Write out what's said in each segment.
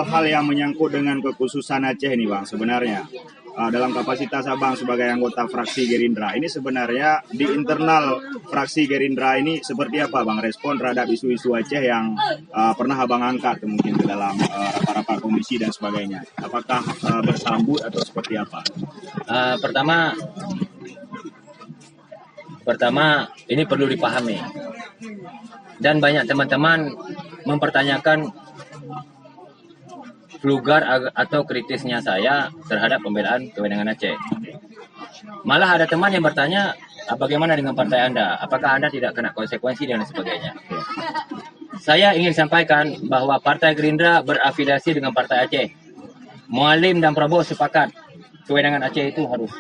hal-hal yang menyangkut dengan kekhususan Aceh ini Bang sebenarnya. Dalam kapasitas Abang sebagai anggota fraksi Gerindra, ini sebenarnya di internal fraksi Gerindra ini seperti apa Bang respon terhadap isu-isu Aceh yang pernah Abang angkat mungkin ke dalam rapat-rapat komisi dan sebagainya? Apakah bersambut atau seperti apa? Pertama ini perlu dipahami dan banyak teman-teman mempertanyakan vulgar atau kritisnya saya terhadap pembelaan kewenangan Aceh. Malah ada teman yang bertanya, bagaimana dengan partai Anda? Apakah Anda tidak kena konsekuensi dan sebagainya? Saya ingin sampaikan bahwa Partai Gerindra berafiliasi dengan Partai Aceh. Mualim dan Prabowo sepakat kewenangan Aceh itu harus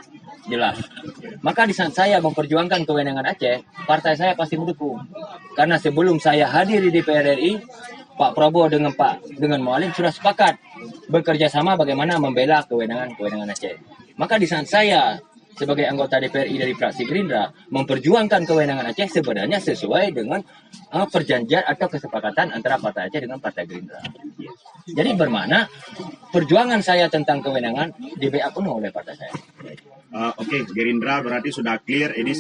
jelas. Maka di saat saya memperjuangkan kewenangan Aceh, partai saya pasti mendukung. Karena sebelum saya hadir di DPR RI, Pak Prabowo dengan Mualim sudah sepakat bekerja sama bagaimana membela kewenangan Aceh. Maka di saat saya sebagai anggota DPR RI dari fraksi Gerindra memperjuangkan kewenangan Aceh sebenarnya sesuai dengan perjanjian atau kesepakatan antara Partai Aceh dengan Partai Gerindra. Jadi bermakna perjuangan saya tentang kewenangan di-backup penuh oleh partai saya. Oke, Gerindra berarti sudah clear, ini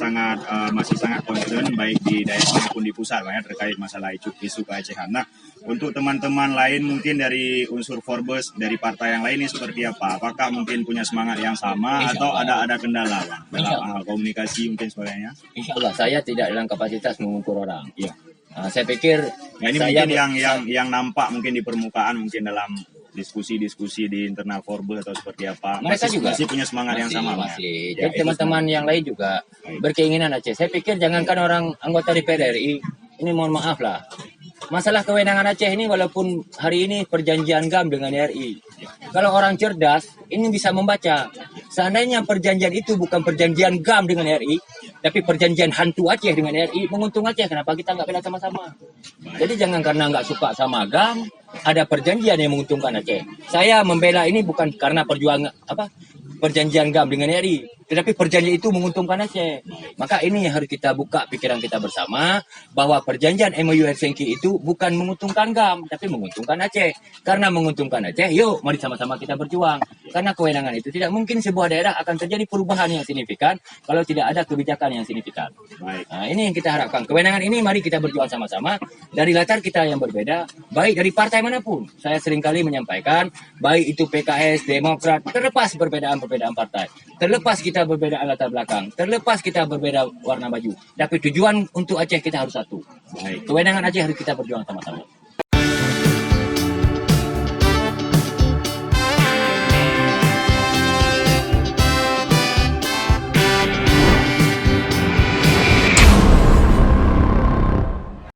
masih sangat concern baik di daerah maupun di pusat ya, terkait masalah isu keacehan. Nah, untuk teman-teman lain mungkin dari unsur Forbes, dari partai yang lain ini seperti apa? Apakah mungkin punya semangat yang sama atau ada kendala Bang, dalam komunikasi mungkin sebagainya? Insya Allah saya tidak dalam kapasitas mengukur orang. Iya. Saya pikir ini mungkin yang nampak mungkin di permukaan mungkin dalam diskusi di internal Forbes atau seperti apa. Mereka juga masih punya semangat yang sama. Masih. Jadi teman-teman yang lain juga berkeinginan Aceh. Saya pikir jangankan orang anggota DPR RI, ini mohon maaf lah. Masalah kewenangan Aceh ini walaupun hari ini perjanjian GAM dengan RI. Kalau orang cerdas ini bisa membaca. Seandainya perjanjian itu bukan perjanjian GAM dengan RI, tapi perjanjian hantu Aceh dengan RI, menguntung Aceh. Kenapa kita nggak bela sama-sama? Jadi jangan karena nggak suka sama GAM, ada perjanjian yang menguntungkan Aceh. Saya membela ini bukan karena perjanjian GAM dengan RI, tetapi perjanjian itu menguntungkan Aceh. Maka ini yang harus kita buka pikiran kita bersama, bahwa perjanjian MOU Helsinki itu bukan menguntungkan GAM, tapi menguntungkan Aceh. Karena menguntungkan Aceh, yuk mari sama-sama kita berjuang. Karena kewenangan itu tidak mungkin sebuah daerah akan terjadi perubahan yang signifikan kalau tidak ada kebijakan yang signifikan. Nah, ini yang kita harapkan. Kewenangan ini mari kita berjuang sama-sama dari latar kita yang berbeda, baik dari partai manapun. Saya seringkali menyampaikan, baik itu PKS, Demokrat, terlepas perbedaan partai, terlepas kita berbeda latar belakang, terlepas kita berbeda warna baju, tapi tujuan untuk Aceh kita harus satu. Kewenangan Aceh harus kita berjuang sama-sama.